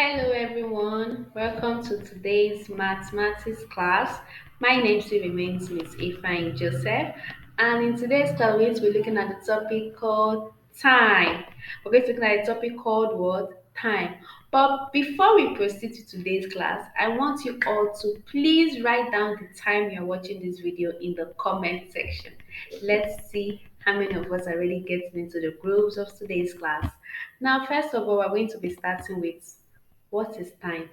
Hello everyone, welcome to today's mathematics class. My name still remains Miss Ifeanyi Joseph, and in today's class we're going to be looking at the topic called time. We're going to be looking at the topic called what? Time. But before we proceed to today's class, I want you all to please write down the time you're watching this video in the comment section. Let's see how many of us are really getting into the grooves of today's class. Now, first of all, we're going to be starting with what is time?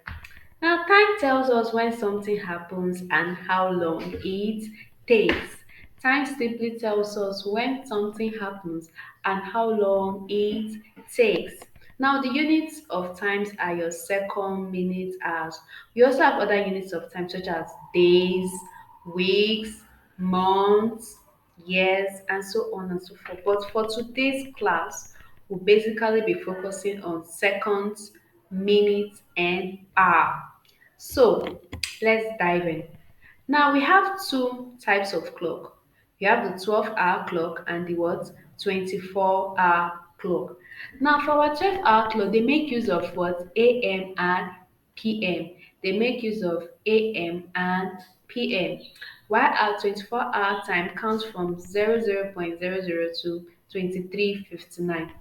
Now, time tells us when something happens and how long it takes. Time simply tells us when something happens and how long it takes. Now, the units of times are your second, minutes, hours. We also have other units of time such as days, weeks, months, years, and so on and so forth. But for today's class, we'll basically be focusing on seconds, minutes, and hour. So let's dive in. Now we have two types of clock. We have the 12-hour clock and the what? 24-hour clock. Now for our 12-hour clock, they make use of what? AM and PM. They make use of AM and PM. While our 24-hour time counts from 00.00 to 23:59.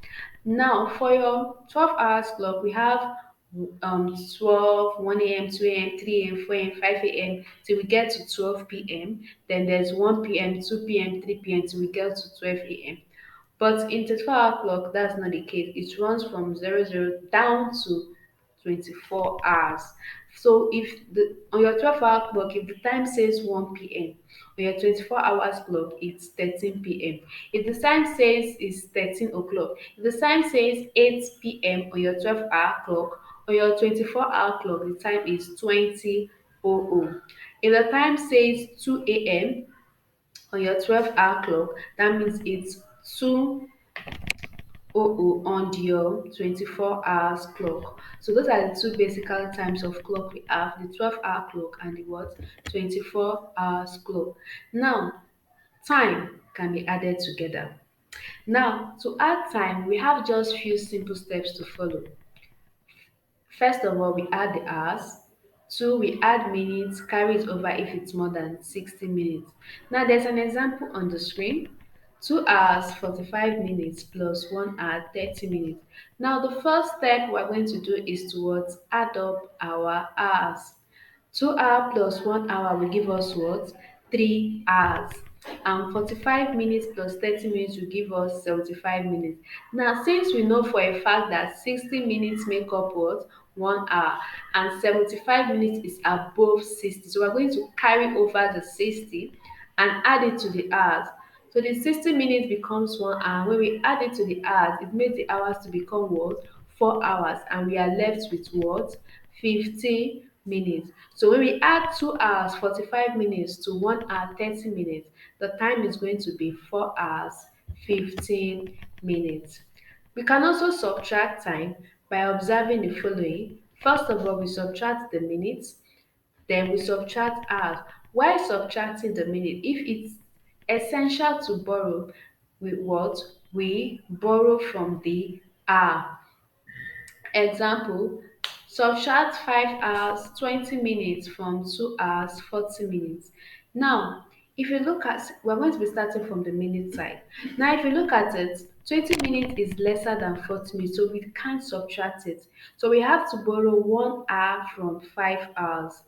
Now for your 12 hours clock, we have 12, 1 a.m., 2 a.m., 3 a.m., 4 a.m., 5 a.m. till we get to 12 p.m. Then there's 1 p.m., 2 p.m., 3 p.m. till we get to 12 a.m. But in 24-hour clock, that's not the case. It runs from 00 down to 24 hours. So if the on your 12-hour clock, if the time says 1 p.m., on your 24 hours clock, it's 13 p.m. If the time says it's 13 o'clock, if the time says 8 p.m. on your 12-hour clock, on your 24-hour clock, the time is 20:00. If the time says 2 a.m. on your 12-hour clock, that means it's 2:00 on your 24 hours clock. So those are the two basical times of clock we have, the 12-hour clock and the what? 24 hours clock. Now, time can be added together. Now, to add time, we have just few simple steps to follow. First of all, we add the hours. Two, we add minutes, carry it over if it's more than 60 minutes. Now, there's an example on the screen. 2 hours 45 minutes plus 1 hour 30 minutes. Now, the first step we're going to do is towards add up our hours. 2 hours plus 1 hour will give us what? 3 hours. And 45 minutes plus 30 minutes will give us 75 minutes. Now, since we know for a fact that 60 minutes make up what? 1 hour, and 75 minutes is above 60. So we're going to carry over the 60 and add it to the hours. So the 60 minutes becomes 1 hour. When we add it to the hours, it makes the hours to become what? 4 hours. And we are left with what? 15 minutes. So when we add 2 hours 45 minutes to 1 hour 30 minutes, the time is going to be 4 hours 15 minutes. We can also subtract time by observing the following. First of all, we subtract the minutes, then we subtract hours. While subtracting the minute, if it's essential to borrow, we what? We borrow from the hour. Example, subtract 5 hours 20 minutes from 2 hours 40 minutes. Now, if you look at, we're going to be starting from the minute side. Now, if you look at it, 20 minutes is lesser than 40 minutes, so we can't subtract it. So we have to borrow 1 hour from 5 hours,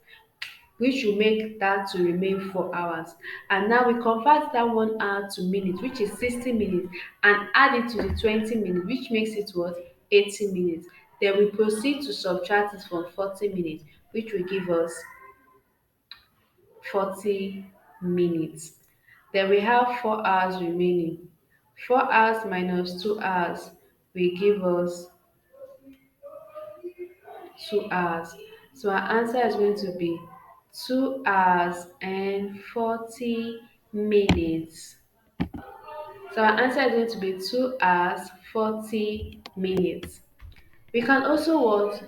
which will make that to remain 4 hours. And now we convert that 1 hour to minutes, which is 60 minutes, and add it to the 20 minutes, which makes it what? 80 minutes. Then we proceed to subtract it from 40 minutes, which will give us 40 minutes. Then we have 4 hours remaining. 4 hours minus 2 hours will give us 2 hours. So our answer is going to be 2 hours and 40 minutes. So our answer is going to be 2 hours 40 minutes. We can also what?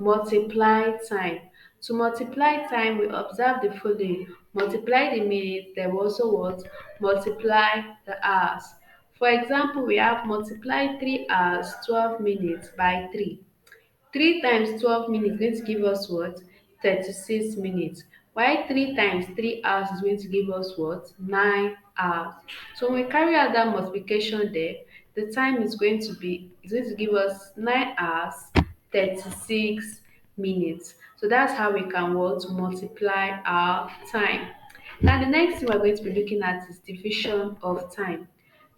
Multiply time. To multiply time, we observe the following. Multiply the minutes, then we also what? Multiply the hours. For example, we have multiply 3 hours 12 minutes by 3. 3 times 12 minutes is going to give us what? 36 minutes. While 3 times 3 hours is going to give us what? 9 hours. So when we carry out that multiplication there, the time is going to give us 9 hours 36 minutes. So that's how we can what? Multiply our time. Now the next thing we're going to be looking at is division of time.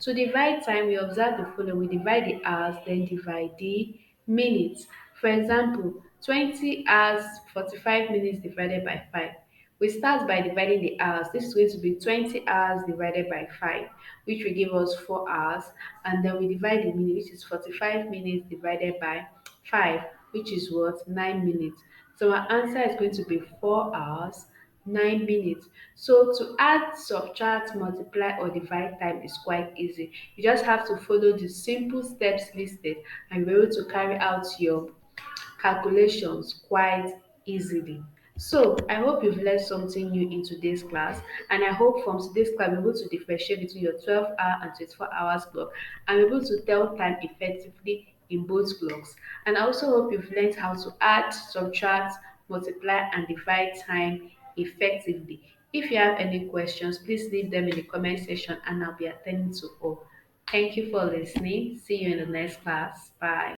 To divide time, we observe the following. We divide the hours, then divide the minutes. For example, 20 hours 45 minutes divided by 5. We start by dividing the hours. This is going to be 20 hours divided by 5, which will give us 4 hours. And then we divide the minute, which is 45 minutes divided by 5, which is what? 9 minutes. So our answer is going to be 4 hours 9 minutes. So to add, subtract, multiply or divide time is quite easy. You just have to follow the simple steps listed and be able to carry out your calculations quite easily. So I hope you've learned something new in today's class, and I hope from today's class you're able to differentiate between your 12-hour and 24 hours clock and be able to tell time effectively in both clocks. And I also hope you've learned how to add, subtract, multiply, and divide time effectively. If you have any questions, please leave them in the comment section and I'll be attending to all. Thank you for listening. See you in the next class. Bye.